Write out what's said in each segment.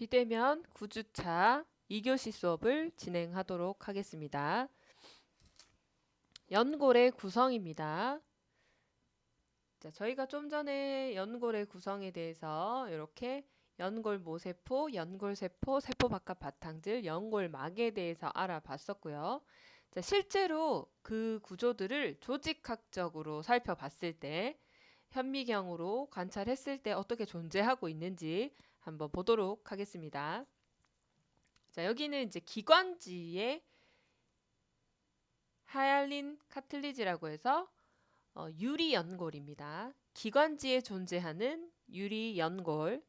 비대면 9주차 2교시 수업을 진행하도록 하겠습니다. 연골의 구성입니다. 자, 저희가 좀 전에 연골의 구성에 대해서 이렇게 연골 모세포, 연골세포, 세포 바깥 바탕질, 연골막에 대해서 알아봤었고요. 자, 실제로 그 구조들을 조직학적으로 살펴봤을 때 현미경으로 관찰했을 때 어떻게 존재하고 있는지 한번 보도록 하겠습니다. 자, 여기는 이제 기관지의 하얄린 카틀리지라고 해서 유리 연골입니다. 기관지에 존재하는 유리 연골.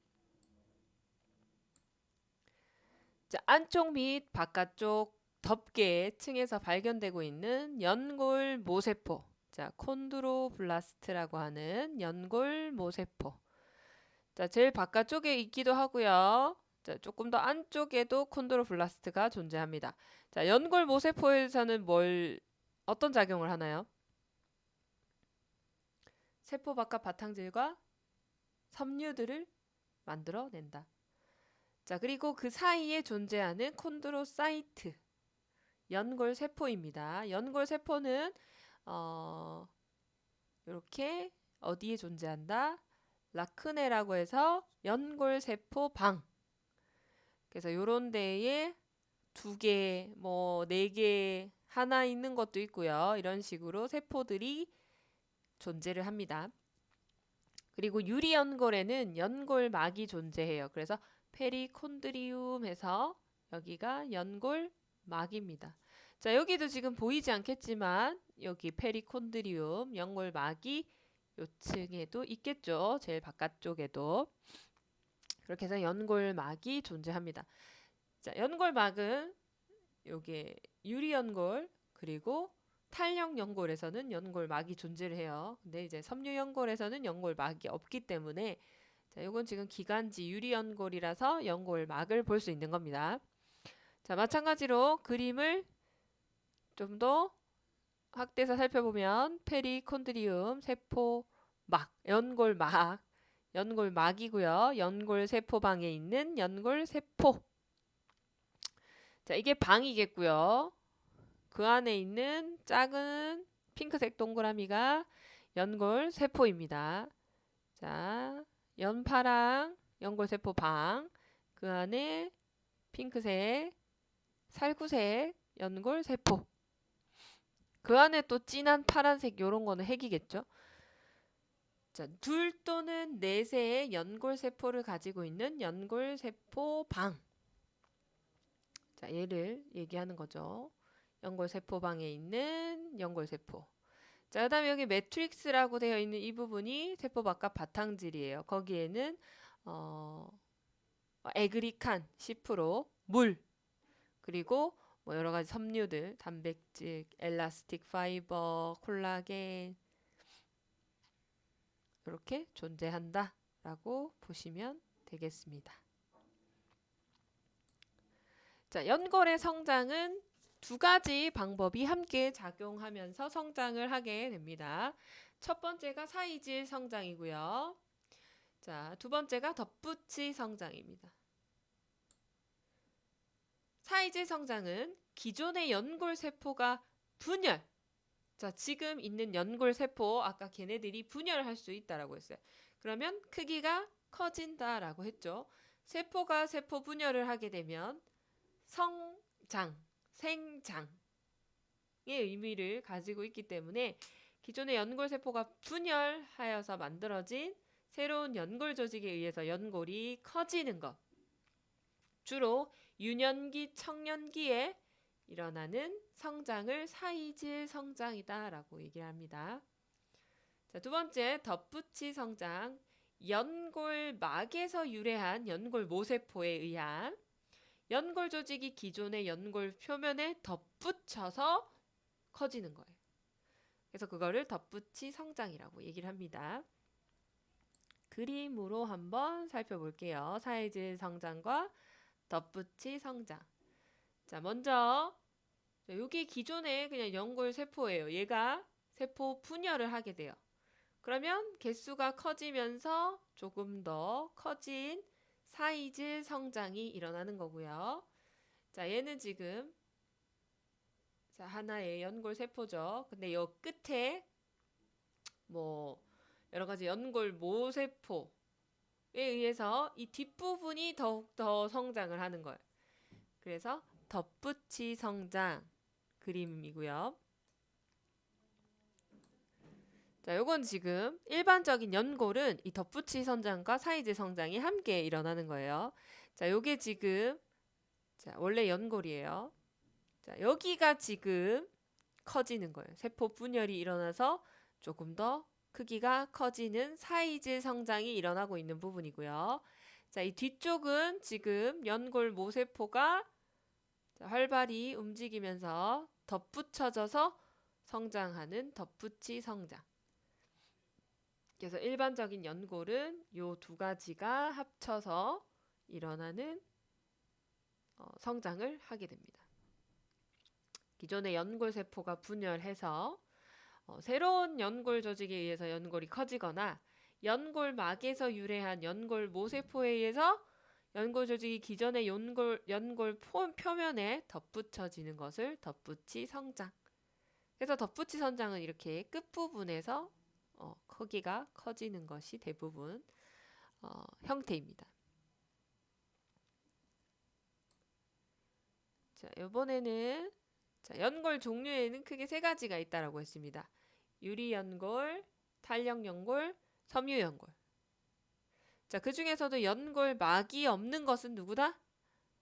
자, 안쪽 및 바깥쪽 덮개 층에서 발견되고 있는 연골 모세포. 자, 콘드로블라스트라고 하는 연골 모세포. 자, 제일 바깥쪽에 있기도 하고요. 자, 조금 더 안쪽에도 콘드로블라스트가 존재합니다. 자, 연골 모세포에서는 어떤 작용을 하나요? 세포 바깥 바탕질과 섬유들을 만들어낸다. 자, 그리고 그 사이에 존재하는 콘드로사이트, 연골 세포입니다. 연골 세포는 이렇게 어디에 존재한다? 라크네라고 해서 연골 세포 방. 그래서 요런 데에 2개, 4개, 하나 있는 것도 있고요. 이런 식으로 세포들이 존재를 합니다. 그리고 유리 연골에는 연골막이 존재해요. 그래서 페리콘드리움 해서 여기가 연골막입니다. 자, 여기도 지금 보이지 않겠지만 여기 페리콘드리움, 연골막이 요층에도 있겠죠. 제일 바깥쪽에도. 그렇게 해서 연골막이 존재합니다. 자, 연골막은 요게 유리연골 그리고 탄력연골에서는 연골막이 존재를 해요. 근데 이제 섬유연골에서는 연골막이 없기 때문에 자, 요건 지금 기관지 유리연골이라서 연골막을 볼 수 있는 겁니다. 자, 마찬가지로 그림을 좀 더 확대해서 살펴보면 페리콘드리움 세포막, 연골막이고요. 연골세포방에 있는 연골세포. 자, 이게 방이겠고요. 그 안에 있는 작은 핑크색 동그라미가 연골세포입니다. 자, 연파랑 연골세포 방. 그 안에 핑크색, 살구색 연골세포. 그 안에 또 진한 파란색 요런 거는 핵이겠죠. 자, 2 또는 4세의 연골세포를 가지고 있는 연골세포 방. 자, 얘를 얘기하는 거죠. 연골세포방에 있는 연골세포. 자, 그 다음에 여기 매트릭스라고 되어 있는 이 부분이 세포 바깥 바탕질이에요. 거기에는 에그리칸 10%, 물, 그리고 여러 가지 섬유들, 단백질, 엘라스틱 파이버, 콜라겐 이렇게 존재한다 라고 보시면 되겠습니다. 자, 연골의 성장은 2가지 방법이 함께 작용하면서 성장을 하게 됩니다. 첫 번째가 사이질 성장이고요. 자, 2번째가 덧붙이 성장입니다. 사이질 성장은 기존의 연골세포가 분열. 자, 지금 있는 연골세포 아까 걔네들이 분열할 수 있다라고 했어요. 그러면 크기가 커진다라고 했죠. 세포가 세포 분열을 하게 되면 성장, 생장의 의미를 가지고 있기 때문에 기존의 연골세포가 분열하여서 만들어진 새로운 연골 조직에 의해서 연골이 커지는 것. 주로 유년기, 청년기에 일어나는 성장을 사이질 성장이다 라고 얘기를 합니다. 자, 2번째 덧붙이 성장. 연골막에서 유래한 연골 모세포에 의한 연골 조직이 기존의 연골 표면에 덧붙여서 커지는 거예요. 그래서 그거를 덧붙이 성장이라고 얘기를 합니다. 그림으로 한번 살펴볼게요. 사이질 성장과 덧붙이 성장. 자, 먼저 여기 기존의 그냥 연골 세포예요. 얘가 세포 분열을 하게 돼요. 그러면 개수가 커지면서 조금 더 커진 사이즈 성장이 일어나는 거고요. 자, 얘는 지금 자, 하나의 연골 세포죠. 근데 요 끝에 뭐 여러 가지 연골 모세포에 의해서 이 뒷부분이 더욱더 성장을 하는 거예요. 그래서 덧붙이 성장 그림이고요. 자, 요건 지금 일반적인 연골은 이 덧붙이 성장과 사이즈 성장이 함께 일어나는 거예요. 자, 요게 지금 자, 원래 연골이에요. 자, 여기가 지금 커지는 거예요. 세포 분열이 일어나서 조금 더 크기가 커지는 사이즈 성장이 일어나고 있는 부분이고요. 자, 이 뒤쪽은 지금 연골 모세포가 활발히 움직이면서 덧붙여져서 성장하는 덧붙이 성장. 그래서 일반적인 연골은 요 두 가지가 합쳐서 일어나는 성장을 하게 됩니다. 기존의 연골 세포가 분열해서 새로운 연골 조직에 의해서 연골이 커지거나 연골막에서 유래한 연골 모세포에 의해서 연골 조직이 기존의 연골 표면에 덧붙여지는 것을 덧붙이 성장. 그래서 덧붙이 성장은 이렇게 끝부분에서 크기가 커지는 것이 대부분 형태입니다. 자, 이번에는 자, 연골 종류에는 크게 세 가지가 있다라고 했습니다. 유리연골, 탄력연골, 섬유연골. 자, 그 중에서도 연골막이 없는 것은 누구다?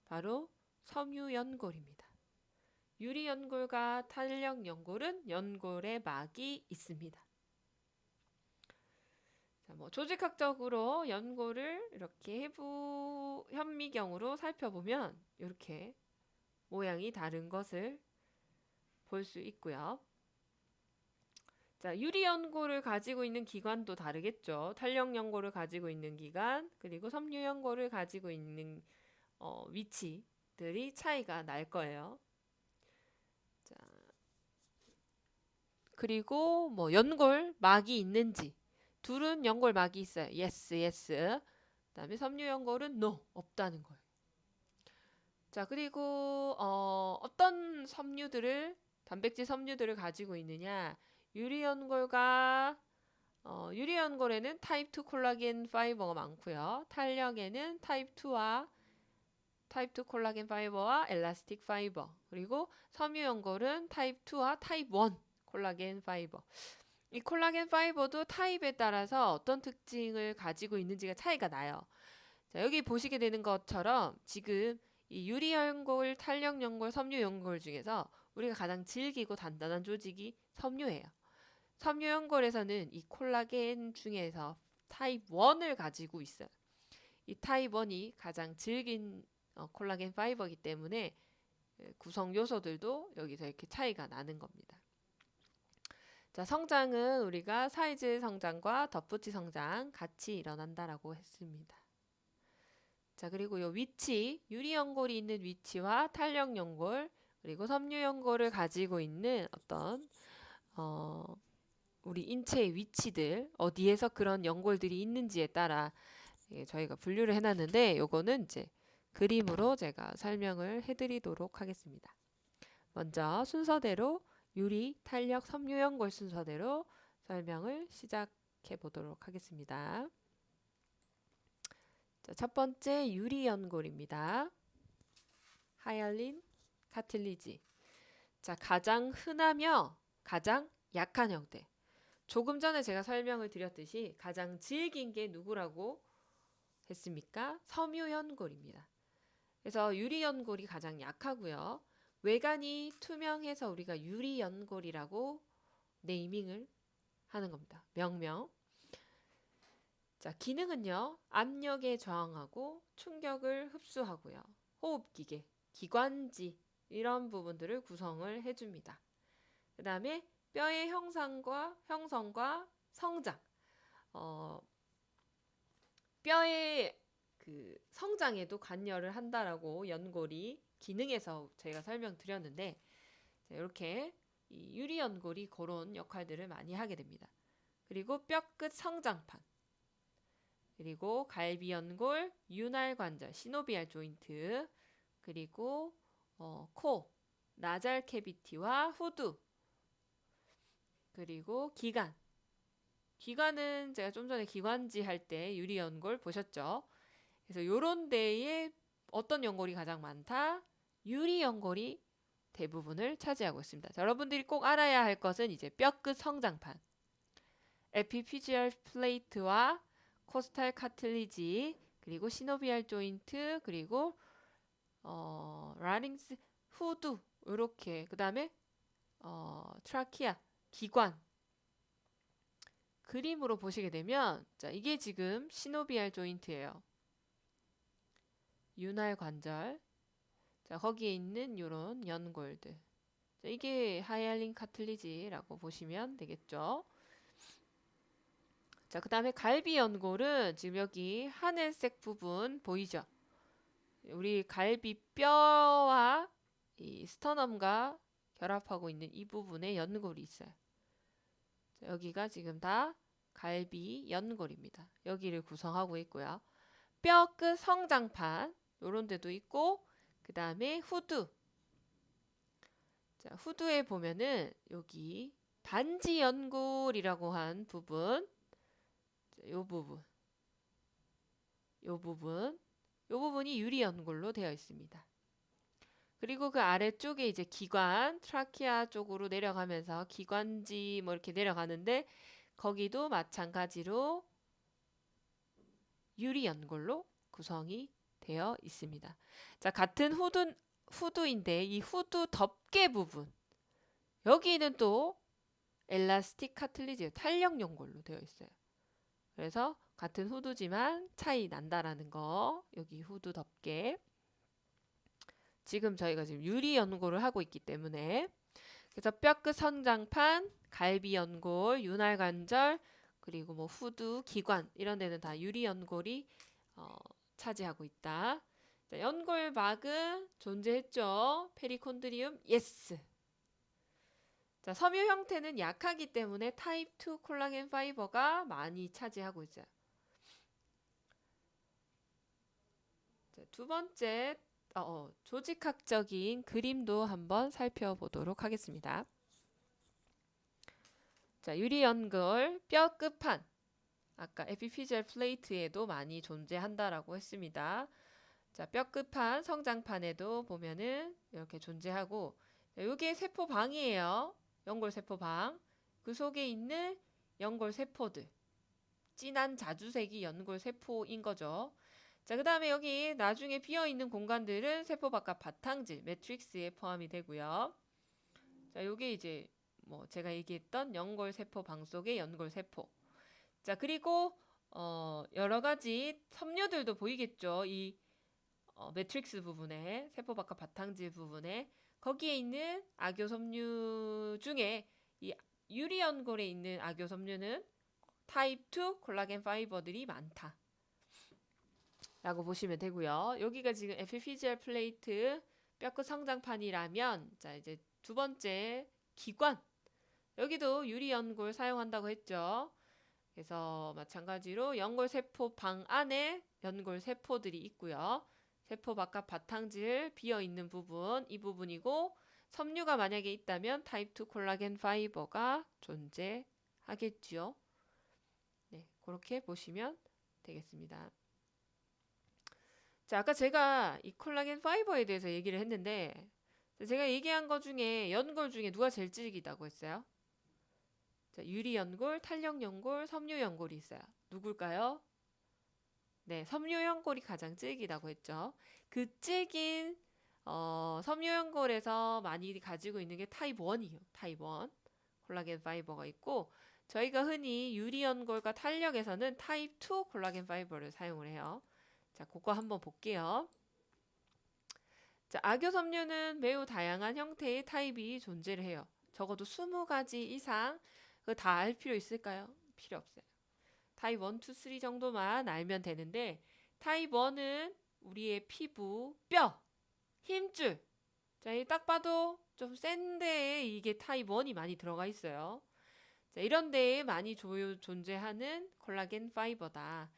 바로 섬유연골입니다. 유리연골과 탄력연골은 연골에 막이 있습니다. 자, 뭐 조직학적으로 연골을 이렇게 해부 현미경으로 살펴보면 이렇게 모양이 다른 것을 볼 수 있고요. 자, 유리연골을 가지고 있는 기관도 다르겠죠. 탄력연골을 가지고 있는 기관, 그리고 섬유연골을 가지고 있는 위치들이 차이가 날 거예요. 자, 그리고 뭐 연골막이 있는지 둘은 연골막이 있어요. yes, yes. 그다음에 섬유연골은 no, 없다는 거예요. 자, 그리고 어떤 단백질 섬유들을 가지고 있느냐? 유리연골에는 타입 2 콜라겐 파이버가 많고요. 탄력에는 타입 2 콜라겐 파이버와 엘라스틱 파이버. 그리고 섬유연골은 타입 2와 타입 1 콜라겐 파이버. 이 콜라겐 파이버도 타입에 따라서 어떤 특징을 가지고 있는지가 차이가 나요. 자, 여기 보시게 되는 것처럼 지금 이 유리연골, 탄력연골, 섬유연골 중에서 우리가 가장 질기고 단단한 조직이 섬유예요. 섬유연골에서는 이 콜라겐 중에서 타입 1을 가지고 있어요. 이 타입 1이 가장 질긴 콜라겐 파이버이기 때문에 구성 요소들도 여기서 이렇게 차이가 나는 겁니다. 자, 성장은 우리가 사이즈 성장과 덧붙이 성장 같이 일어난다라고 했습니다. 자, 그리고 요 위치, 유리연골이 있는 위치와 탄력연골, 그리고 섬유연골을 가지고 있는 어떤 우리 인체의 위치들, 어디에서 그런 연골들이 있는지에 따라 저희가 분류를 해놨는데 요거는 이제 그림으로 제가 설명을 해드리도록 하겠습니다. 먼저 순서대로 유리, 탄력, 섬유연골 순서대로 설명을 시작해 보도록 하겠습니다. 자, 첫 번째 유리연골입니다. 하얄린 카틸리지. 자, 가장 흔하며 가장 약한 형태. 조금 전에 제가 설명을 드렸듯이 가장 질긴 게 누구라고 했습니까? 섬유연골입니다. 그래서 유리연골이 가장 약하고요. 외관이 투명해서 우리가 유리연골이라고 네이밍을 하는 겁니다. 명명. 자, 기능은요. 압력에 저항하고 충격을 흡수하고요. 호흡기계, 기관지 이런 부분들을 구성을 해줍니다. 그 다음에 뼈의 형성과 성장, 뼈의 그 성장에도 관여를 한다라고 연골이 기능에서 제가 설명드렸는데 이렇게 이 유리연골이 그런 역할들을 많이 하게 됩니다. 그리고 뼈끝 성장판, 그리고 갈비 연골, 윤활 관절, 시노비알 조인트, 그리고 코, 나잘 캐비티와 후두, 그리고 기관. 기관은 제가 좀 전에 기관지 할 때 유리 연골 보셨죠? 그래서 요런 데에 어떤 연골이 가장 많다? 유리 연골이 대부분을 차지하고 있습니다. 자, 여러분들이 꼭 알아야 할 것은 이제 뼈끝 성장판, 에피피지얼 플레이트와 코스탈 카틀리지, 그리고 시노비알 조인트, 그리고 라링스, 후두, 이렇게 그 다음에 트라키아, 기관. 그림으로 보시게 되면 자, 이게 지금 시노비알 조인트예요. 윤활 관절. 자, 거기에 있는 요런 연골들. 자, 이게 하이알린 카틀리지라고 보시면 되겠죠. 자, 그 다음에 갈비 연골은 지금 여기 하늘색 부분 보이죠? 우리 갈비 뼈와 이 스터넘과 결합하고 있는 이 부분에 연골이 있어요. 자, 여기가 지금 다 갈비 연골입니다. 여기를 구성하고 있고요. 뼈 끝 성장판 요런 데도 있고, 그 다음에 후두. 자, 후두에 보면은 여기 반지 연골이라고 한 부분, 자, 요 부분, 요 부분이 유리 연골로 되어 있습니다. 그리고 그 아래쪽에 이제 기관, 트라키아 쪽으로 내려가면서 기관지 뭐 이렇게 내려가는데 거기도 마찬가지로 유리 연골로 구성이 되어 있습니다. 자, 같은 후두인데 이 후두 덮개 부분 여기는 또 엘라스틱 카틀리지 탄력 연골로 되어 있어요. 그래서 같은 후두지만 차이 난다라는 거. 여기 후두 덮개. 지금 저희가 지금 유리 연골을 하고 있기 때문에 그래서 뼈끝 성장판, 갈비 연골, 윤활 관절, 그리고 뭐 후두, 기관 이런 데는 다 유리 연골이 차지하고 있다. 자, 연골막은 존재했죠. 페리콘드리움, 예스. 자, 섬유 형태는 약하기 때문에 타입 2 콜라겐 파이버가 많이 차지하고 있어요. 자, 두 번째 조직학적인 그림도 한번 살펴보도록 하겠습니다. 자, 유리 연골 뼈 끝판. 아까 에피피지얼 플레이트에도 많이 존재한다라고 했습니다. 자, 뼈 끝판 성장판에도 보면은 이렇게 존재하고, 이게 세포방이에요. 연골 세포방. 그 속에 있는 연골 세포들. 진한 자주색이 연골 세포인 거죠. 자, 그 다음에 여기 나중에 비어있는 공간들은 세포 바깥 바탕질, 매트릭스에 포함이 되고요. 자, 요게 이제 뭐 제가 얘기했던 연골 세포 방 속의 연골 세포. 자, 그리고 여러 가지 섬유들도 보이겠죠. 이 매트릭스 부분에, 세포 바깥 바탕질 부분에 거기에 있는 악교 섬유 중에 이 유리 연골에 있는 악교 섬유는 타입 2 콜라겐 파이버들이 많다. 라고 보시면 되고요. 여기가 지금 에피피지얼 플레이트 뼈끝 성장판이라면, 자, 이제 두 번째 기관. 여기도 유리 연골 사용한다고 했죠. 그래서 마찬가지로 연골 세포 방 안에 연골 세포들이 있고요. 세포 바깥 바탕질 비어 있는 부분, 이 부분이고, 섬유가 만약에 있다면 타입 2 콜라겐 파이버가 존재하겠죠. 네, 그렇게 보시면 되겠습니다. 자, 아까 제가 이 콜라겐 파이버에 대해서 얘기를 했는데, 제가 얘기한 것 중에 연골 중에 누가 제일 질기다고 했어요? 자, 유리 연골, 탄력 연골, 섬유 연골이 있어요. 누굴까요? 네, 섬유 연골이 가장 질기다고 했죠. 그 질긴 섬유 연골에서 많이 가지고 있는 게 타입 1이에요. 타입 1 콜라겐 파이버가 있고, 저희가 흔히 유리 연골과 탄력에서는 타입 2 콜라겐 파이버를 사용을 해요. 자, 그거 한번 볼게요. 자, 악교 섬유는 매우 다양한 형태의 타입이 존재를 해요. 적어도 20가지 이상. 그거 다 알 필요 있을까요? 필요 없어요. 타입 1, 2, 3 정도만 알면 되는데, 타입 1은 우리의 피부, 뼈, 힘줄. 자, 이 딱 봐도 좀 센 데에 이게 타입 1이 많이 들어가 있어요. 자, 이런 데에 많이 존재하는 콜라겐 파이버다.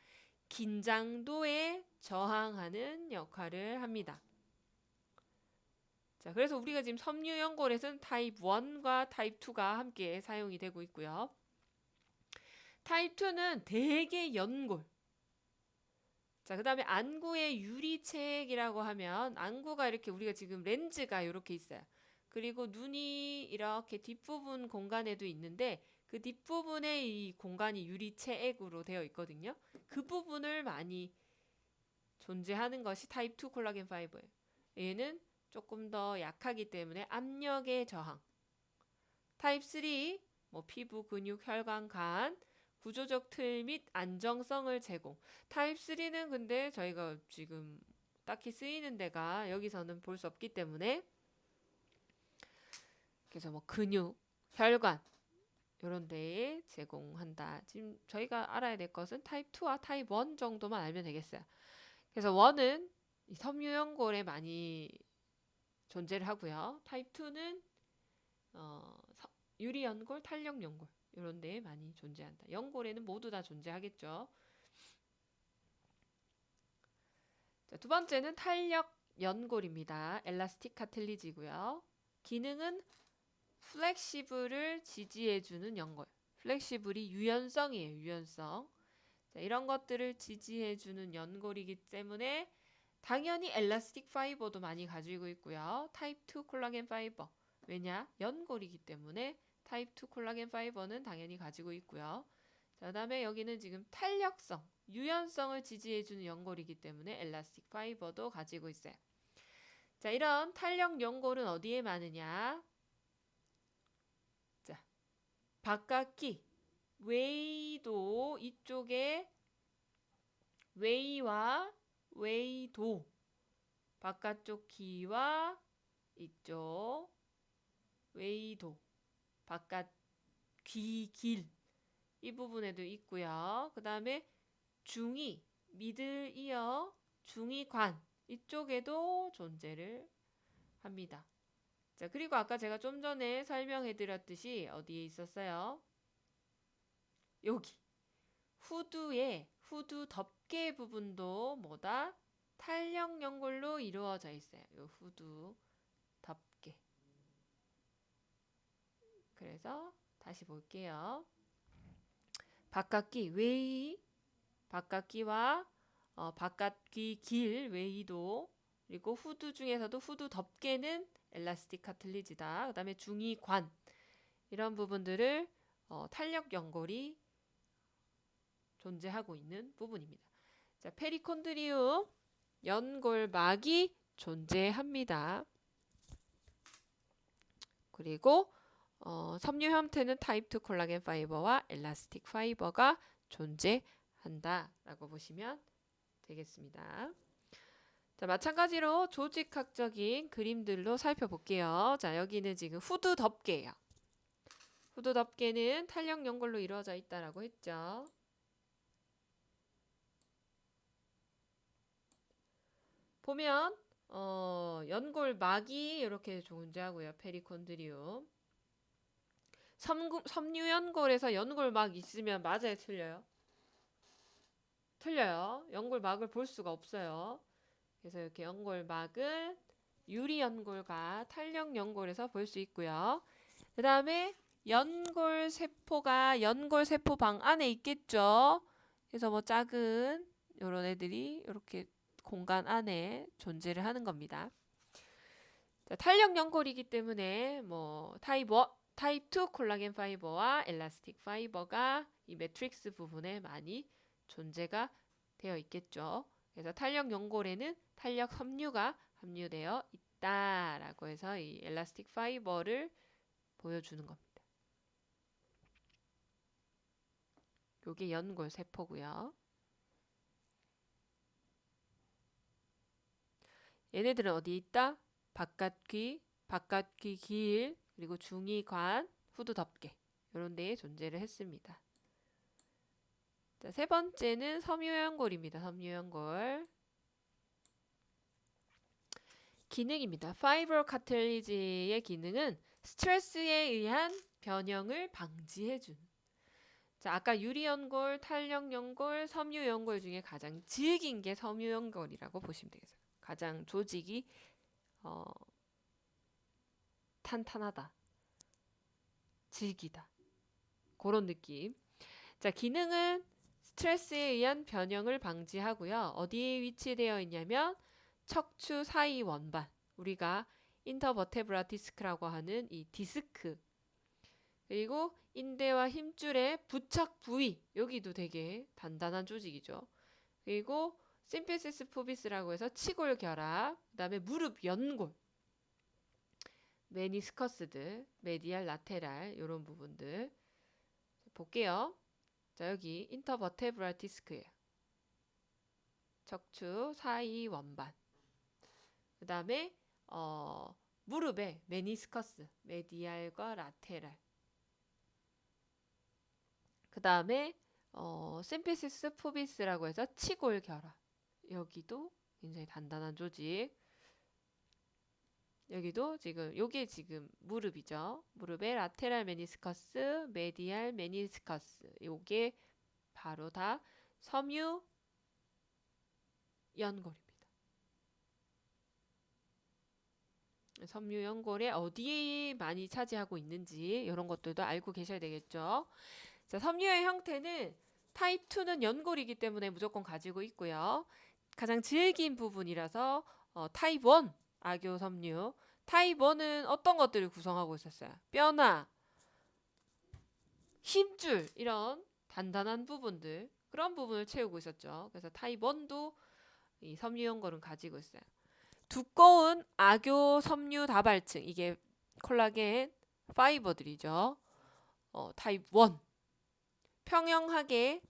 긴장도에 저항하는 역할을 합니다. 자, 그래서 우리가 지금 섬유 연골에서는 타입 1과 타입 2가 함께 사용이 되고 있고요. 타입 2는 대개 연골. 자, 그 다음에 안구의 유리체액이라고 하면 안구가 이렇게 우리가 지금 렌즈가 이렇게 있어요. 그리고 눈이 이렇게 뒷부분 공간에도 있는데 그 뒷부분에 이 공간이 유리체액으로 되어 있거든요. 그 부분을 많이 존재하는 것이 타입 2 콜라겐 파이버예요. 얘는 조금 더 약하기 때문에 압력의 저항. 타입 3, 뭐 피부, 근육, 혈관, 간, 구조적 틀 및 안정성을 제공. 타입 3는 근데 저희가 지금 딱히 쓰이는 데가 여기서는 볼 수 없기 때문에 그래서 뭐 근육, 혈관 이런 데에 제공한다. 지금 저희가 알아야 될 것은 타입 2와 타입 1 정도만 알면 되겠어요. 그래서 1은 이 섬유 연골에 많이 존재를 하고요. 타입 2는 유리 연골, 탄력 연골 이런 데에 많이 존재한다. 연골에는 모두 다 존재하겠죠. 자, 두 번째는 탄력 연골입니다. 엘라스틱 카틸리지고요. 기능은 플렉시블을 지지해주는 연골. 플렉시블이 유연성이에요. 유연성. 자, 이런 것들을 지지해주는 연골이기 때문에 당연히 엘라스틱 파이버도 많이 가지고 있고요. 타입 2 콜라겐 파이버. 왜냐? 연골이기 때문에 타입 2 콜라겐 파이버는 당연히 가지고 있고요. 자, 그다음에 여기는 지금 탄력성, 유연성을 지지해주는 연골이기 때문에 엘라스틱 파이버도 가지고 있어요. 자, 이런 탄력 연골은 어디에 많으냐? 자, 바깥귀, 웨이도 이쪽에 웨이와 웨이도 바깥쪽 귀와 이쪽 웨이도 바깥 귀 길 이 부분에도 있고요. 그 다음에 중이 미들 이어 중이관 이쪽에도 존재를 합니다. 자, 그리고 아까 제가 좀 전에 설명해 드렸듯이 어디에 있었어요? 여기 후두의 후두 덮개 부분도 뭐다? 탄력 연골로 이루어져 있어요. 이 후두 덮개. 그래서 다시 볼게요. 바깥귀 웨이, 바깥귀와 바깥귀 길 웨이도, 그리고 후두 중에서도 후두 덮개는 엘라스틱 카틀리지다. 그 다음에 중이관 이런 부분들을 탄력 연골이 존재하고 있는 부분입니다. 자, 페리콘드리움 연골막이 존재합니다. 그리고 섬유 형태는 타입 2 콜라겐 파이버와 엘라스틱 파이버가 존재한다라고 보시면 되겠습니다. 자, 마찬가지로 조직학적인 그림들로 살펴볼게요. 자, 여기는 지금 후두 덮개예요. 후두 덮개는 탄력 연골로 이루어져 있다라고 했죠. 보면 연골막이 이렇게 존재하고요. 페리콘드리움. 섬유 연골에서 연골막 있으면 맞아요, 틀려요? 틀려요. 연골막을 볼 수가 없어요. 그래서 이렇게 연골막은 유리 연골과 탄력 연골에서 볼 수 있고요. 그 다음에 연골 세포가 연골 세포방 안에 있겠죠. 그래서 뭐 작은 이런 애들이 이렇게 공간 안에 존재를 하는 겁니다. 자, 탄력 연골이기 때문에 뭐 타입 2 콜라겐 파이버와 엘라스틱 파이버가 이 매트릭스 부분에 많이 존재가 되어 있겠죠. 그래서 탄력 연골에는 탄력 섬유가 함유되어 있다라고 해서 이 엘라스틱 파이버를 보여주는 겁니다. 요게 연골 세포고요. 얘네들은 어디에 있다? 바깥귀 길, 그리고 중이관, 후두 덮개 이런 데에 존재를 했습니다. 자, 세 번째는 섬유연골입니다. 섬유연골. 기능입니다. 파이버 카틸리지의 기능은 스트레스에 의한 변형을 방지해주는. 자, 아까 유리연골, 탄력연골, 섬유연골 중에 가장 질긴 게 섬유연골이라고 보시면 되겠어요. 가장 조직이 탄탄하다, 질기다. 그런 느낌. 자, 기능은 스트레스에 의한 변형을 방지하고요. 어디에 위치되어 있냐면 척추 사이 원반. 우리가 인터버테브라 디스크라고 하는 이 디스크. 그리고 인대와 힘줄의 부착 부위. 여기도 되게 단단한 조직이죠. 그리고 심피시스 푸비스라고 해서 치골 결합. 그다음에 무릎 연골. 메니스커스들, 메디알, 라테랄 이런 부분들 볼게요. 자, 여기 인터버테브랄 디스크예요. 척추 사이 원반. 그 다음에 무릎에 메니스커스, 메디알과 라테랄. 그 다음에 심피시스 푸비스라고 해서 치골 결합. 여기도 굉장히 단단한 조직. 여기도 지금 요게 지금 무릎이죠. 무릎에 라테랄 메니스커스, 메디알 메니스커스. 요게 바로 다 섬유 연골입니다. 섬유 연골에 어디에 많이 차지하고 있는지 이런 것들도 알고 계셔야 되겠죠. 자, 섬유의 형태는 타입 2는 연골이기 때문에 무조건 가지고 있고요. 가장 질긴 부분이라서 타입 1 악교 섬유. 타입 1은 어떤 것들을 구성하고 있었어요? 뼈나 힘줄 이런 단단한 부분들 그런 부분을 채우고 있었죠. 그래서 타입 1도 이 섬유 연골은 가지고 있어요. 두꺼운 악교 섬유 다발층 이게 콜라겐 파이버들이죠. 타입 1 평행하게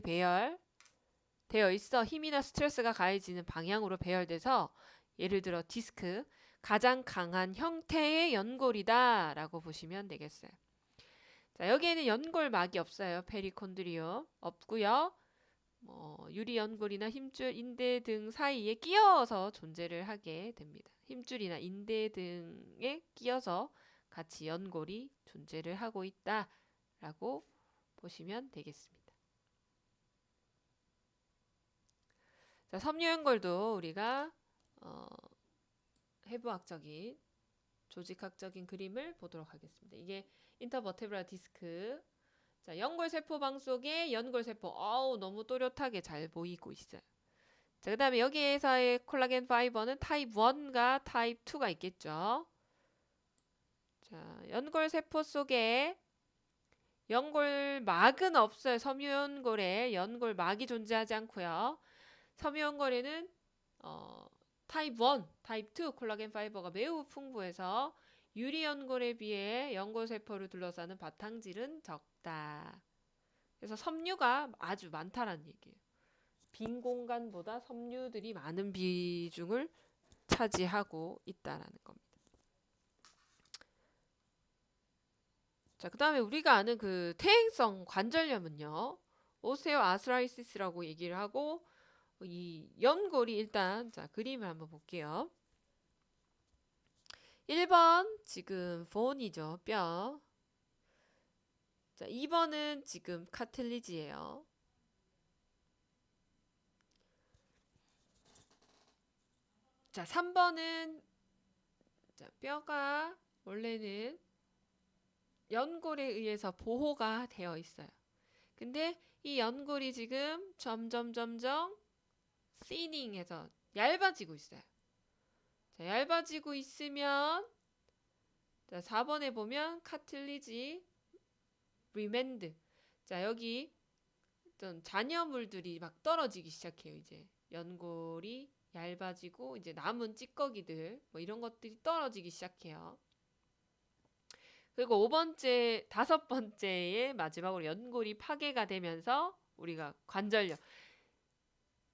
배열되어 있어 힘이나 스트레스가 가해지는 방향으로 배열돼서 예를 들어 디스크 가장 강한 형태의 연골이다 라고 보시면 되겠어요. 자, 여기에는 연골막이 없어요. 페리콘드리움 없고요. 유리연골이나 힘줄, 인대 등 사이에 끼어서 존재를 하게 됩니다. 힘줄이나 인대 등에 끼어서 같이 연골이 존재를 하고 있다라고 보시면 되겠습니다. 자, 섬유연골도 우리가 해부학적인 조직학적인 그림을 보도록 하겠습니다. 이게 인터버테브라 디스크. 자, 연골세포방 속에 연골세포. 너무 또렷하게 잘 보이고 있어요. 자, 그 다음에 여기에서의 콜라겐 파이버는 타입 1과 타입 2가 있겠죠. 자, 연골세포 속에 연골막은 없어요. 섬유연골에 연골막이 존재하지 않고요. 섬유연골에는 타입 1, 타입 2 콜라겐 파이버가 매우 풍부해서 유리연골에 비해 연골세포를 둘러싸는 바탕질은 적다. 그래서 섬유가 아주 많다라는 얘기예요. 빈 공간보다 섬유들이 많은 비중을 차지하고 있다라는 겁니다. 자, 그 다음에 우리가 아는 그 퇴행성 관절염은요. 오스테오아스라이시스라고 얘기를 하고 이 연골이 일단 자 그림을 한번 볼게요. 1번 지금 본이죠. 뼈. 자, 2번은 지금 카틸리지예요. 자, 3번은 자, 뼈가 원래는 연골에 의해서 보호가 되어 있어요. 근데 이 연골이 지금 점점 시닝해서 얇아지고 있어요. 자, 얇아지고 있으면 자, 4번에 보면 카틸리지 리맨드. 자, 여기 어떤 잔여물들이 막 떨어지기 시작해요. 이제 연골이 얇아지고 이제 남은 찌꺼기들 뭐 이런 것들이 떨어지기 시작해요. 그리고 5번째, 5번째에 마지막으로 연골이 파괴가 되면서 우리가 관절염,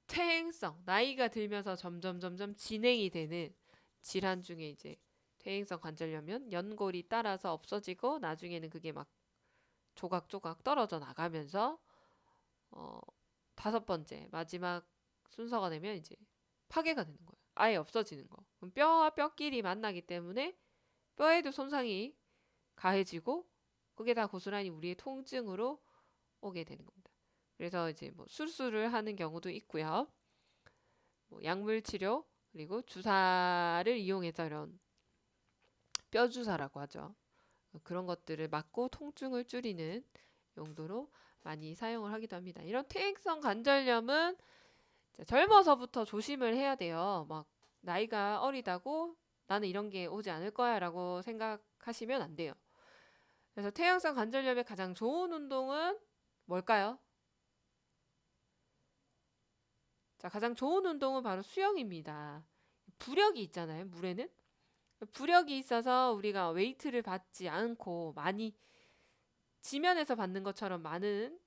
퇴행성, 나이가 들면서 점점 진행이 되는 질환 중에 이제 퇴행성 관절염은 연골이 따라서 없어지고 나중에는 그게 막 조각조각 떨어져 나가면서 5번째 마지막 순서가 되면 이제 파괴가 되는 거예요. 아예 없어지는 거. 그럼 뼈와 뼈끼리 만나기 때문에 뼈에도 손상이 가해지고 그게 다 고스란히 우리의 통증으로 오게 되는 겁니다. 그래서 이제 뭐 수술을 하는 경우도 있고요. 뭐 약물 치료 그리고 주사를 이용해서 이런 뼈 주사라고 하죠. 그런 것들을 막고 통증을 줄이는 용도로 많이 사용을 하기도 합니다. 이런 퇴행성 관절염은 젊어서부터 조심을 해야 돼요. 막 나이가 어리다고 나는 이런 게 오지 않을 거야 라고 생각하시면 안 돼요. 그래서 퇴행성 관절염에 가장 좋은 운동은 뭘까요? 자, 가장 좋은 운동은 바로 수영입니다. 부력이 있잖아요, 물에는. 부력이 있어서 우리가 웨이트를 받지 않고 많이 지면에서 받는 것처럼 많은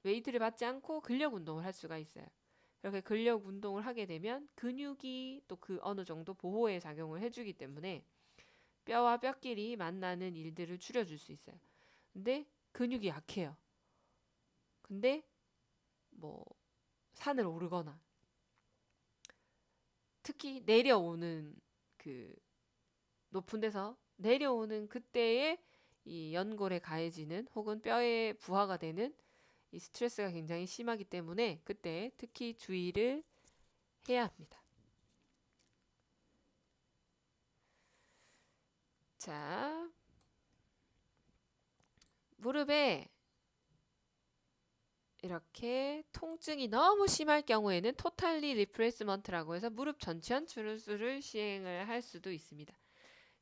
웨이트를 받지 않고 근력 운동을 할 수가 있어요. 그렇게 근력 운동을 하게 되면 근육이 또 그 어느 정도 보호의 작용을 해주기 때문에 뼈와 뼈끼리 만나는 일들을 줄여줄 수 있어요. 근데 근육이 약해요. 근데 뭐 산을 오르거나 특히 내려오는 그 높은 데서 내려오는 그때에 이 연골에 가해지는 혹은 뼈에 부하가 되는 이 스트레스가 굉장히 심하기 때문에 그때 특히 주의를 해야 합니다. 자, 무릎에 이렇게 통증이 너무 심할 경우에는 토탈리 리프레스먼트라고 해서 무릎 전치현 추수를 시행을 할 수도 있습니다.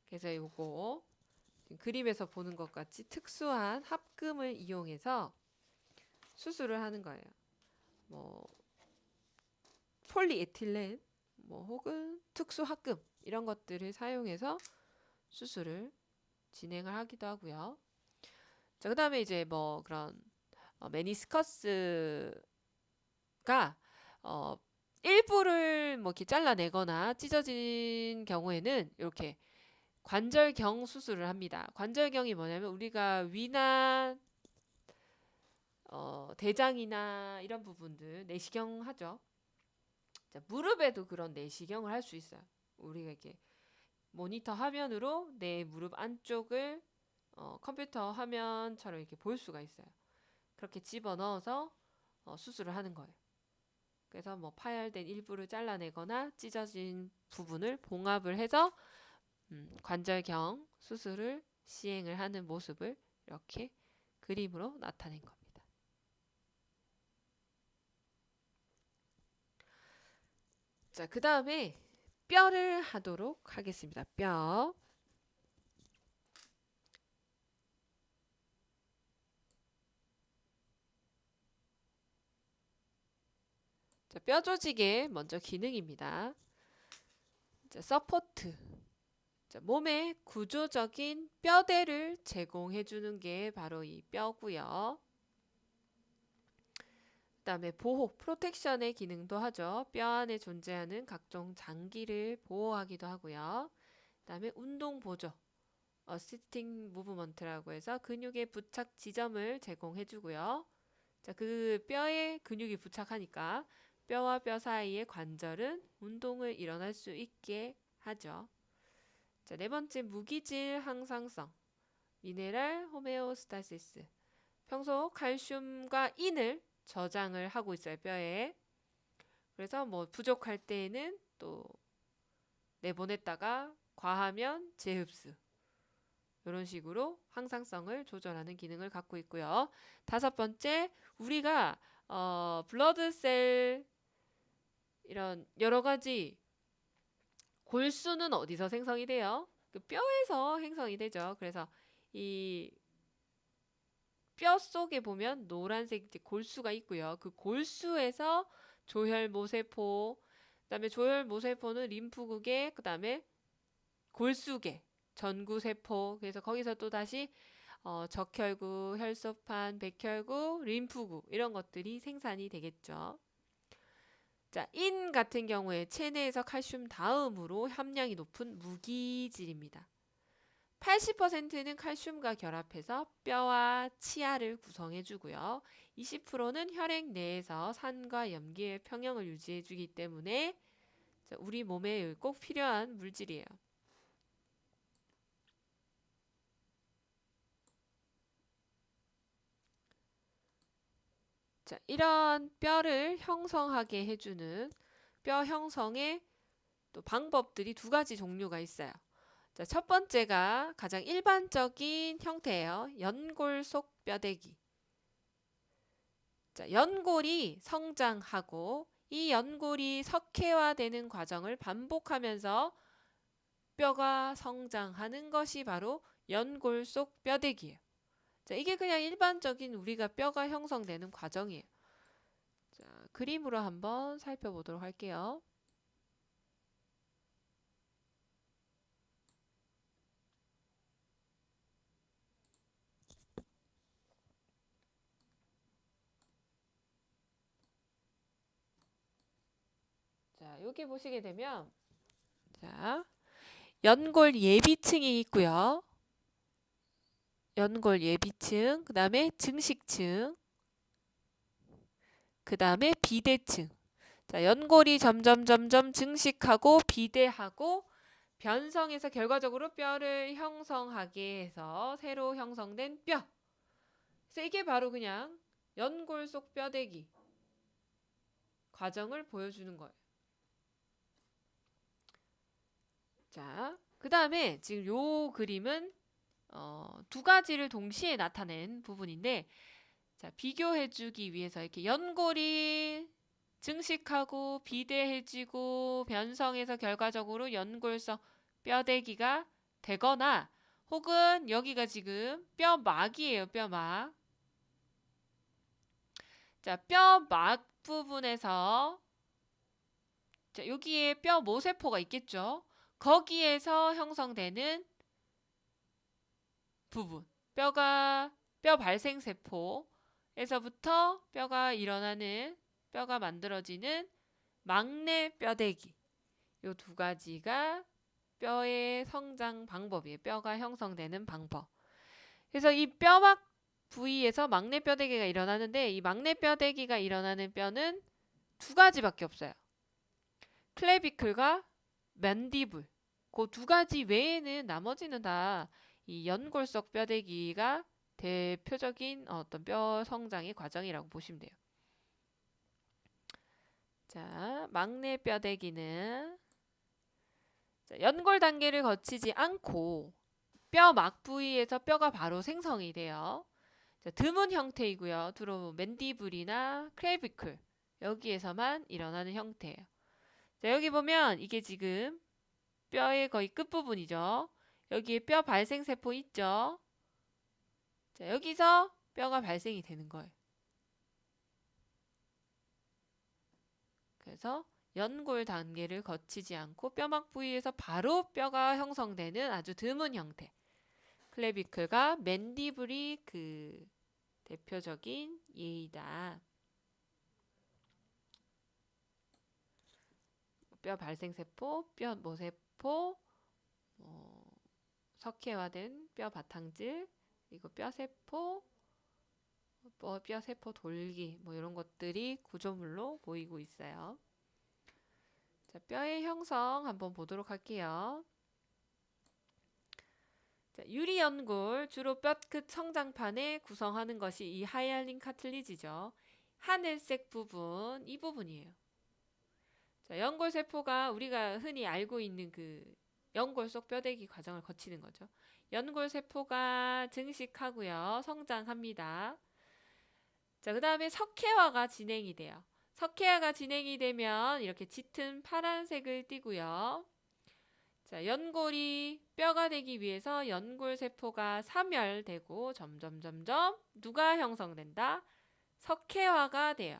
그래서 요거 그림에서 보는 것 같이 특수한 합금을 이용해서 수술을 하는 거예요. 뭐 폴리에틸렌 뭐 혹은 특수 합금 이런 것들을 사용해서 수술을 진행을 하기도 하고요. 자, 그다음에 이제 뭐 그런 메니스커스가 어, 일부를 뭐 이렇게 잘라내거나 찢어진 경우에는 이렇게 관절경 수술을 합니다. 관절경이 뭐냐면 우리가 위나 대장이나 이런 부분들 내시경 하죠. 자, 무릎에도 그런 내시경을 할 수 있어요. 우리가 이렇게 모니터 화면으로 내 무릎 안쪽을 컴퓨터 화면처럼 이렇게 볼 수가 있어요. 그렇게 집어넣어서 수술을 하는 거예요. 그래서 뭐 파열된 일부를 잘라내거나 찢어진 부분을 봉합을 해서 관절경 수술을 시행을 하는 모습을 이렇게 그림으로 나타낸 겁니다. 자, 그 다음에 뼈를 하도록 하겠습니다. 뼈. 자, 뼈 조직의 먼저 기능입니다. 자, 서포트. 자, 몸의 구조적인 뼈대를 제공해 주는 게 바로 이 뼈고요. 그다음에 보호, 프로텍션의 기능도 하죠. 뼈 안에 존재하는 각종 장기를 보호하기도 하고요. 그다음에 운동 보조, 어시스팅 무브먼트라고 해서 근육의 부착 지점을 제공해 주고요. 자, 그 뼈에 근육이 부착하니까 뼈와 뼈 사이의 관절은 운동을 일어날 수 있게 하죠. 자, 네 번째 무기질 항상성, 미네랄 호메오스타시스. 평소 칼슘과 인을 저장을 하고 있어요, 뼈에. 그래서 뭐 부족할 때에는 또 내보냈다가 과하면 재흡수. 이런 식으로 항상성을 조절하는 기능을 갖고 있고요. 다섯 번째, 우리가 블러드셀 이런 여러 가지 골수는 어디서 생성이 돼요? 그 뼈에서 생성이 되죠. 그래서 이 뼈 속에 보면 노란색 골수가 있고요. 그 골수에서 조혈모세포, 그다음에 조혈모세포는 림프구계, 그다음에 골수계, 전구세포. 그래서 거기서 또 다시 적혈구, 혈소판, 백혈구, 림프구 이런 것들이 생산이 되겠죠. 자, 인 같은 경우에 체내에서 칼슘 다음으로 함량이 높은 무기질입니다. 80%는 칼슘과 결합해서 뼈와 치아를 구성해 주고요. 20%는 혈액 내에서 산과 염기의 평형을 유지해 주기 때문에 우리 몸에 꼭 필요한 물질이에요. 자, 이런 뼈를 형성하게 해주는 뼈 형성의 또 방법들이 두 가지 종류가 있어요. 자, 첫 번째가 가장 일반적인 형태예요. 연골 속 뼈대기. 자, 연골이 성장하고 이 연골이 석회화되는 과정을 반복하면서 뼈가 성장하는 것이 바로 연골 속 뼈대기예요. 자, 이게 그냥 일반적인 우리가 뼈가 형성되는 과정이에요. 자, 그림으로 한번 살펴보도록 할게요. 자, 여기 보시게 되면 자, 연골 예비층이 있고요. 연골 예비층, 그 다음에 증식층, 그 다음에 비대층. 자, 연골이 점점 증식하고 비대하고 변성해서 결과적으로 뼈를 형성하게 해서 새로 형성된 뼈. 그래서 이게 바로 그냥 연골 속 뼈대기 과정을 보여주는 거예요. 자, 그 다음에 지금 요 그림은 두 가지를 동시에 나타낸 부분인데, 자, 비교해주기 위해서 이렇게 연골이 증식하고 비대해지고 변성해서 결과적으로 연골성 뼈대기가 되거나, 혹은 여기가 지금 뼈막이에요. 뼈막. 자, 뼈막 부분에서 자, 여기에 뼈 모세포가 있겠죠. 거기에서 형성되는 부분, 뼈 발생세포에서부터 뼈가 만들어지는 막내 뼈대기. 요 두 가지가 뼈의 성장 방법이에요. 뼈가 형성되는 방법. 그래서 이 뼈막 부위에서 막내 뼈대기가 일어나는데, 이 막내 뼈대기가 일어나는 뼈는 두 가지밖에 없어요. 클레비클과 맨디블. 그 두 가지 외에는 나머지는 다 이 연골 속 뼈대기가 대표적인 어떤 뼈 성장의 과정이라고 보시면 돼요. 자, 막내 뼈대기는 연골 단계를 거치지 않고 뼈 막 부위에서 뼈가 바로 생성이 돼요. 자, 드문 형태이고요. 주로 맨디블이나 클레비클 여기에서만 일어나는 형태예요. 자, 여기 보면 이게 지금 뼈의 거의 끝부분이죠. 여기에 뼈 발생세포 있죠. 자, 여기서 뼈가 발생이 되는 거예요. 그래서 연골 단계를 거치지 않고 뼈막 부위에서 바로 뼈가 형성되는 아주 드문 형태. 클레비클과 맨디블이 그 대표적인 예이다. 뼈 발생세포, 뼈 모세포, 석회화된 뼈 바탕질, 그리고 뼈세포, 뼈세포 돌기, 이런 것들이 구조물로 보이고 있어요. 자, 뼈의 형성 한번 보도록 할게요. 자, 유리연골, 주로 뼈끝 성장판에 구성하는 것이 이 하이알린 카틀리지죠. 하늘색 부분, 이 부분이에요. 자, 연골세포가 우리가 흔히 알고 있는 그 연골 속 뼈대기 과정을 거치는 거죠. 연골세포가 증식하고요. 성장합니다. 자, 그 다음에 석회화가 진행이 돼요. 석회화가 진행이 되면 이렇게 짙은 파란색을 띠고요. 자, 연골이 뼈가 되기 위해서 연골세포가 사멸되고 점점 누가 형성된다? 석회화가 돼요.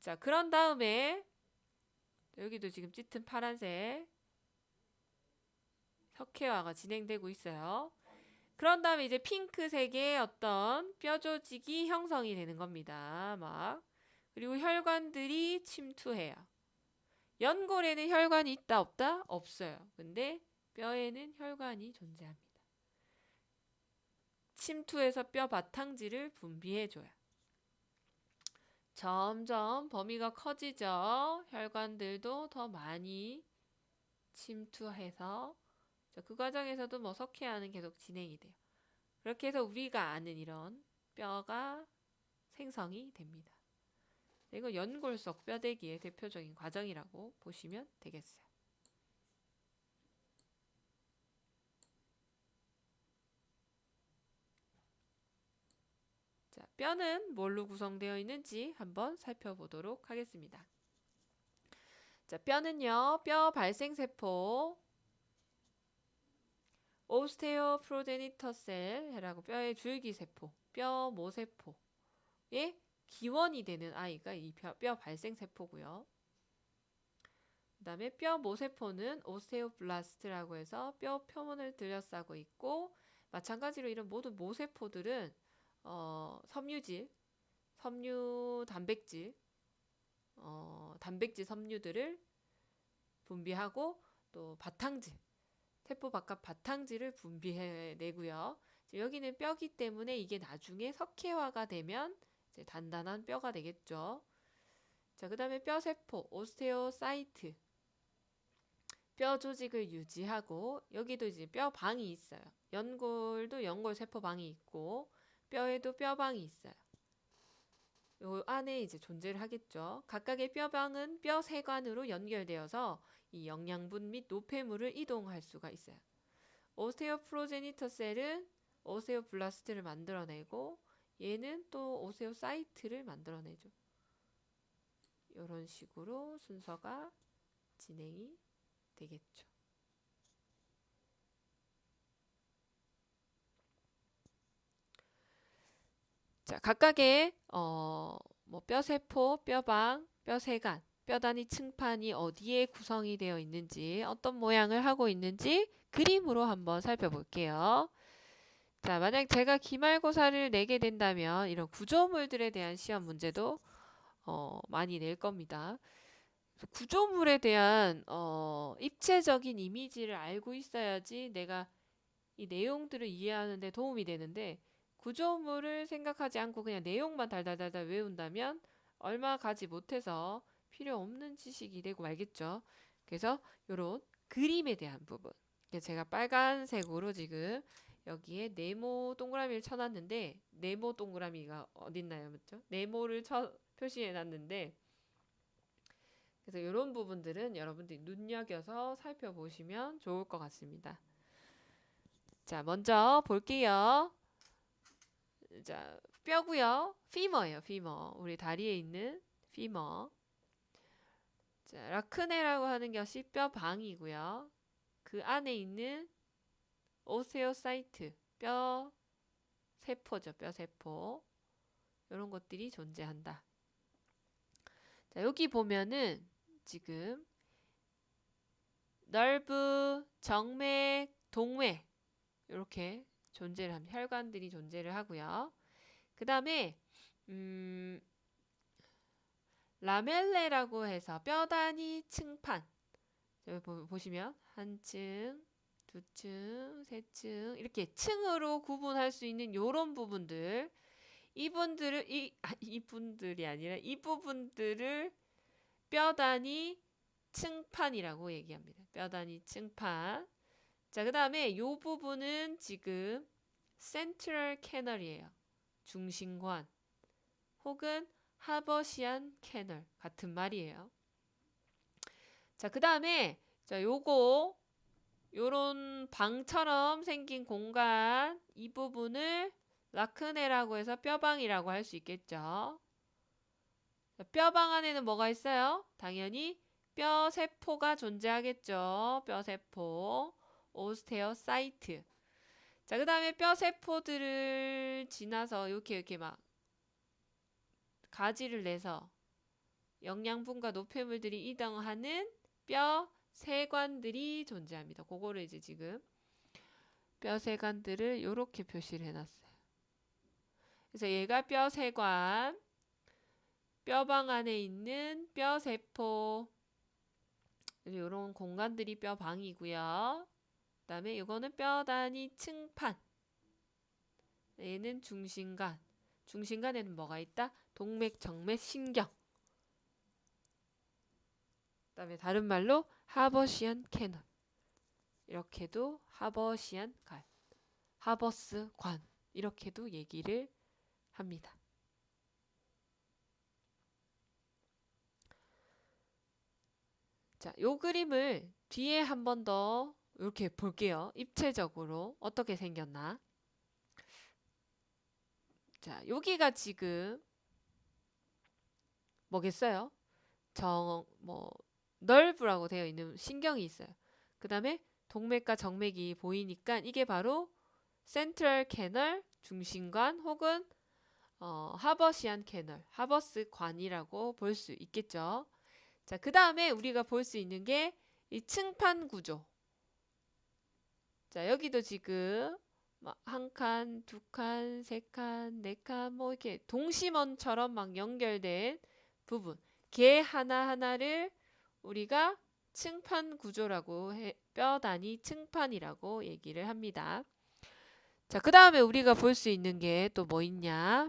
자, 그런 다음에 여기도 지금 짙은 파란색 석회화가 진행되고 있어요. 그런 다음에 이제 핑크색의 어떤 뼈 조직이 형성이 되는 겁니다. 그리고 혈관들이 침투해요. 연골에는 혈관이 있다 없다? 없어요. 근데 뼈에는 혈관이 존재합니다. 침투해서 뼈 바탕질을 분비해줘요. 점점 범위가 커지죠. 혈관들도 더 많이 침투해서 그 과정에서도 석회화는 계속 진행이 돼요. 그렇게 해서 우리가 아는 이런 뼈가 생성이 됩니다. 이거 연골 속 뼈대기의 대표적인 과정이라고 보시면 되겠어요. 자, 뼈는 뭘로 구성되어 있는지 한번 살펴보도록 하겠습니다. 자, 뼈는요, 뼈 발생세포, 오스테오프로제니터셀이라고 뼈의 줄기세포, 뼈 모세포의 기원이 되는 아이가 이 뼈 발생세포고요. 그 다음에 뼈 모세포는 오스테오블라스트라고 해서 뼈 표면을 들여싸고 있고, 마찬가지로 이런 모든 모세포들은 섬유질, 섬유 단백질, 단백질 섬유들을 분비하고 또 바탕질, 세포 바깥 바탕질을 분비해내고요. 여기는 뼈기 때문에 이게 나중에 석회화가 되면 이제 단단한 뼈가 되겠죠. 자, 그 다음에 뼈세포, 오스테오사이트, 뼈 조직을 유지하고, 여기도 이제 뼈방이 있어요. 연골도 연골세포방이 있고, 뼈에도 뼈방이 있어요. 요 안에 이제 존재를 하겠죠. 각각의 뼈방은 뼈세관으로 연결되어서 이 영양분 및 노폐물을 이동할 수가 있어요. 오스테오프로제니터 셀은 오스테오블라스트를 만들어내고, 얘는 또 오스테오사이트를 만들어내죠. 이런 식으로 순서가 진행이 되겠죠. 자, 각각의 뭐 뼈세포, 뼈방, 뼈세관, 뼈단위 층판이 어디에 구성이 되어 있는지, 어떤 모양을 하고 있는지 그림으로 한번 살펴볼게요. 자, 만약 제가 기말고사를 내게 된다면 이런 구조물들에 대한 시험 문제도 많이 낼 겁니다. 구조물에 대한 입체적인 이미지를 알고 있어야지 내가 이 내용들을 이해하는 데 도움이 되는데, 구조물을 생각하지 않고 그냥 내용만 달달달달 외운다면 얼마 가지 못해서 필요 없는 지식이 되고 말겠죠. 그래서 이런 그림에 대한 부분, 제가 빨간색으로 지금 여기에 네모 동그라미를 쳐놨는데, 네모 동그라미가 어딨나요? 맞죠? 네모를 표시해 놨는데, 그래서 이런 부분들은 여러분들이 눈여겨서 살펴보시면 좋을 것 같습니다. 자, 먼저 볼게요. 자, 뼈고요. 피머예요, 피머. 우리 다리에 있는 피머. 자, 라크네라고 하는 것이 뼈방이고요. 그 안에 있는 오세오사이트, 뼈 세포죠, 뼈 세포. 이런 것들이 존재한다. 자, 여기 보면은 지금 널브, 정맥, 동맥 이렇게 존재를 합니다. 혈관들이 존재를 하고요. 그 다음에 라멜레라고 해서 뼈단위 층판, 여기 보시면 한 층, 두 층, 세 층 이렇게 층으로 구분할 수 있는 요런 부분들, 이분들이 아니라 이 부분들을 뼈단위 층판이라고 얘기합니다. 뼈단위 층판. 자, 그 다음에 요 부분은 지금 센트럴 캐널이에요. 중심관 혹은 하버시안 캐널 같은 말이에요. 자, 그 다음에 자, 요런 방처럼 생긴 공간, 이 부분을 라크네라고 해서 뼈방이라고 할 수 있겠죠. 자, 뼈방 안에는 뭐가 있어요? 당연히 뼈세포가 존재하겠죠. 뼈세포, 오스테오사이트. 자, 그 다음에 뼈세포들을 지나서 이렇게 막 가지를 내서 영양분과 노폐물들이 이동하는 뼈세관들이 존재합니다. 그거를 이제 지금 뼈세관들을 이렇게 표시를 해놨어요. 그래서 얘가 뼈세관, 뼈방 안에 있는 뼈세포, 이런 공간들이 뼈방이고요. 그 다음에 이거는 뼈단위 층판, 얘는 중심관, 중심관에는 뭐가 있다? 동맥, 정맥, 신경. 그 다음에 다른 말로 하버시안 캐널, 이렇게도 하버시안 관, 하버스 관, 이렇게도 얘기를 합니다. 자, 요 그림을 뒤에 한 번 더 이렇게 볼게요. 입체적으로 어떻게 생겼나. 자, 여기가 지금 뭐겠어요? 널브라고 되어 있는 신경이 있어요. 그 다음에 동맥과 정맥이 보이니까 이게 바로 센트럴 캐널, 중심관 혹은 하버시안 캐널, 하버스관이라고 볼 수 있겠죠. 자, 그 다음에 우리가 볼 수 있는 게 이 층판 구조. 자, 여기도 지금 한 칸, 두 칸, 세 칸, 네 칸, 뭐 이렇게 동심원처럼 막 연결된 부분. 걔 하나하나를 우리가 층판 구조라고 뼈 단위 층판이라고 얘기를 합니다. 자, 그 다음에 우리가 볼 수 있는 게 또 뭐 있냐?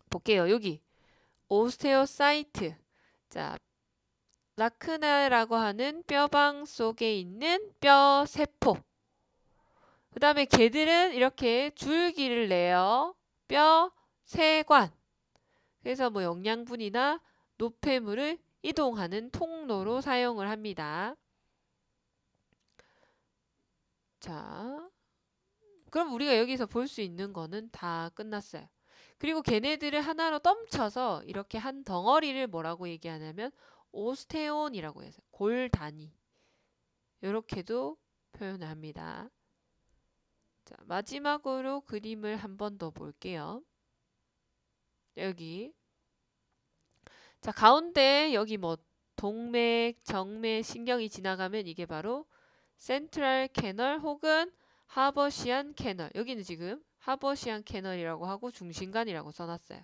볼게요. 여기 오스테오사이트. 자, 라크나라고 하는 뼈방 속에 있는 뼈 세포. 그 다음에 걔들은 이렇게 줄기를 내요. 뼈 세관. 그래서 뭐 영양분이나 노폐물을 이동하는 통로로 사용을 합니다. 자, 그럼 우리가 여기서 볼 수 있는 거는 다 끝났어요. 그리고 걔네들을 하나로 덤쳐서 이렇게 한 덩어리를 뭐라고 얘기하냐면 오스테온이라고 해서 골 단위. 이렇게도 표현을 합니다. 자, 마지막으로 그림을 한 번 더 볼게요. 여기. 자, 가운데 여기 뭐 동맥, 정맥, 신경이 지나가면 이게 바로 센트럴 캐널 혹은 하버시안 캐널. 여기는 지금 하버시안 캐널이라고 하고 중심관이라고 써놨어요.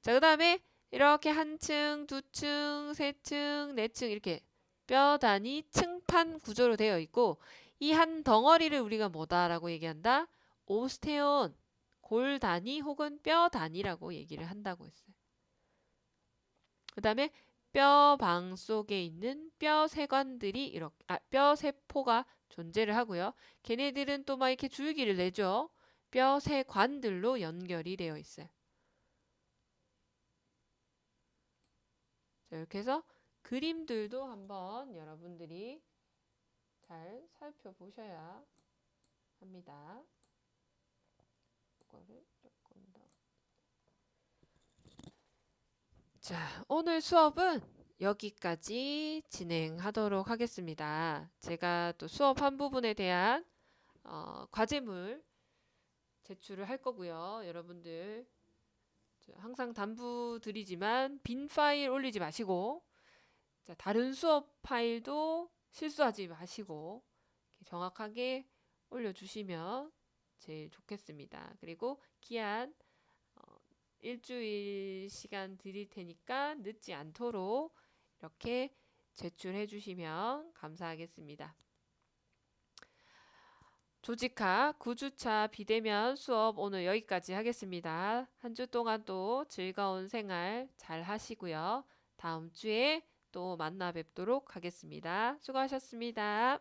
자, 그 다음에 이렇게 한 층, 두 층, 세 층, 네 층 이렇게 뼈 단위 층판 구조로 되어 있고 이 한 덩어리를 우리가 뭐다라고 얘기한다? 오스테온, 골 단위 혹은 뼈 단위라고 얘기를 한다고 했어요. 그 다음에 뼈방 속에 있는 뼈 세관들이 이렇게 뼈 세포가 존재를 하고요. 걔네들은 또 막 이렇게 줄기를 내죠. 뼈 세관들로 연결이 되어 있어요. 자, 이렇게 해서 그림들도 한번 여러분들이 잘 살펴보셔야 합니다. 이거를 조금 더. 자, 오늘 수업은 여기까지 진행하도록 하겠습니다. 제가 또 수업 한 부분에 대한 과제물 제출을 할 거고요. 여러분들 항상 당부드리지만 빈 파일 올리지 마시고 자, 다른 수업 파일도 실수하지 마시고 정확하게 올려주시면 제일 좋겠습니다. 그리고 기한 일주일 시간 드릴 테니까 늦지 않도록 이렇게 제출해 주시면 감사하겠습니다. 조직학 9주차 비대면 수업 오늘 여기까지 하겠습니다. 한 주 동안 또 즐거운 생활 잘 하시고요. 다음 주에 또 만나 뵙도록 하겠습니다. 수고하셨습니다.